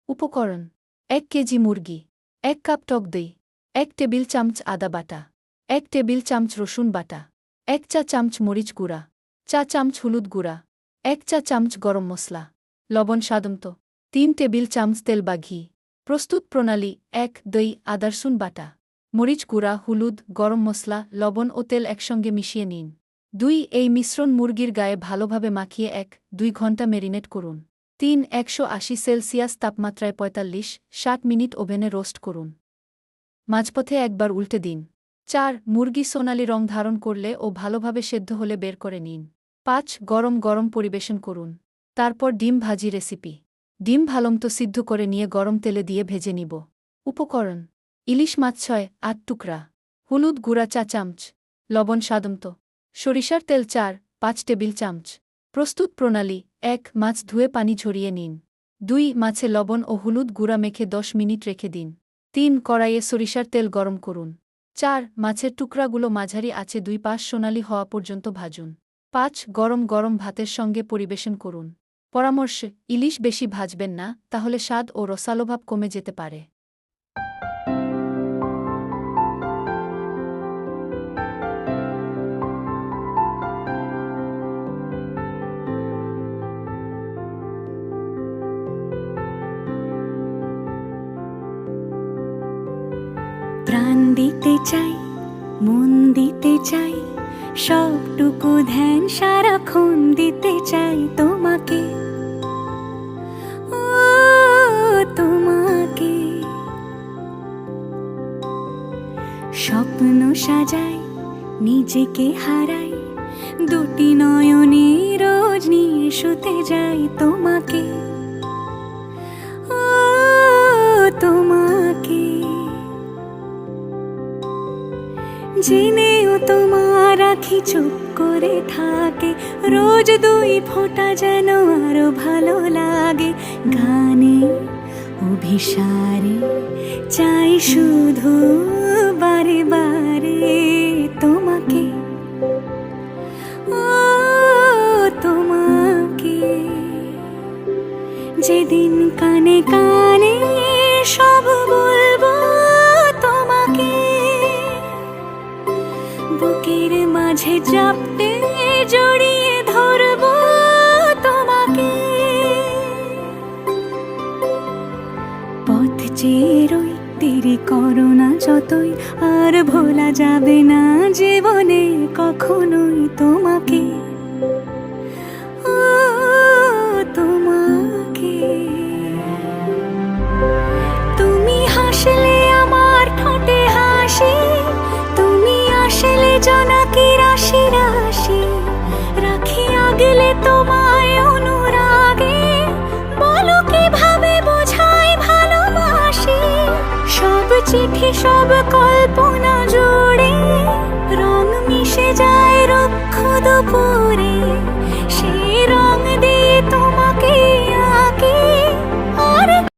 উপকরণ 1 কেজি মুরগি, 1 কাপ টক দই, 1 টেবিল চামচ আদা বাটা, 1 টেবিল চামচ রসুন বাটা, 1 চা চামচ মরিচ গুঁড়া, চা চামচ হলুদ গুঁড়া, 1 চা চামচ গরম মশলা, লবণ স্বাদমতো, 3 টেবিল চামচ তেল বা ঘি। প্রস্তুত প্রণালী 1 দই, আদা রসুন বাটা, মরিচ গুঁড়া, হলুদ, গরম মশলা, লবণ ও তেল একসঙ্গে মিশিয়ে নিন। 2 এই মিশ্রণ মুরগির গায়ে ভালোভাবে মাখিয়ে 1-2 ঘণ্টা ম্যারিনেট করুন। 3 180 সেলসিয়াস তাপমাত্রায় 45-60 মিনিট ওভেনে রোস্ট করুন। মাঝপথে একবার উল্টে দিন। 4 মুরগি সোনালি রং ধারণ করলে ও ভালোভাবে সেদ্ধ হলে বের করে নিন। 5 গরম গরম পরিবেশন করুন। তারপর ডিম ভাজি রেসিপি। ডিম ভালোমতো সিদ্ধ করে নিয়ে গরম তেলে দিয়ে ভেজে নিব। উপকরণ ইলিশ মাছ 6-8 টুকরা, হলুদ গুঁড়া চা চামচ, লবণ স্বাদমতো, সরিষার তেল 4-5 টেবিল চামচ। প্রস্তুত প্রণালী 1 মাছ ধুয়ে পানি ঝরিয়ে নিন। 2 মাছে লবণ ও হলুদ গুঁড়া মেখে 10 মিনিট রেখে দিন। 3 কড়াইয়ে সরিষার তেল গরম করুন। 4 মাছের টুকরাগুলো মাঝারি আঁচে 2 পাশ সোনালি হওয়া পর্যন্ত ভাজুন। 5 গরম গরম ভাতের সঙ্গে পরিবেশন করুন। পরামর্শ ইলিশ বেশি ভাজবেন না, তাহলে স্বাদ ও রসালোভাব কমে যেতে পারে। প্রাণ দিতে চাই, মন দিতে চাই, সবটুকু ধ্যান সারাক্ষণ দিতে চাই তোমাকে, ও তোমাকে। স্বপ্ন সাজাই, নিজেকে হারাই, দুটি নয়নে রোজ নিয়ে শুতে যাই তোমাকে, ও তোমাকে। জেনেও তোমার আখি চুপ করে থাকে, রোজ 2 ফোঁটা যেন আরো ভালো লাগে। গানে অভিসারে চাই শুধু বারে বারে তোমাকে, ও তোমাকে। যেদিন কানে কানে সব বলবো তোমাকে, বুকের মাঝে চাপতে জড়িয়ে ধরবো তোমাকে। পথ চেয়ে রই, দেরি করো না যতই, আর ভোলা যাবে না জীবনে কখনোই তোমাকে, ও তোমাকে। তুমি হাসলে আমার ঠোঁটে হাসি, তুমি আসলে জোনাকি রাশি রাশি, রাখি আগলে তোমায় অনুরাগে, বলো কিভাবে বোঝাই ভালোবাসি। সব চিঠি সব কল্পনা জুড়ে রং মিশে যায় রুক্ষ দুপুরে,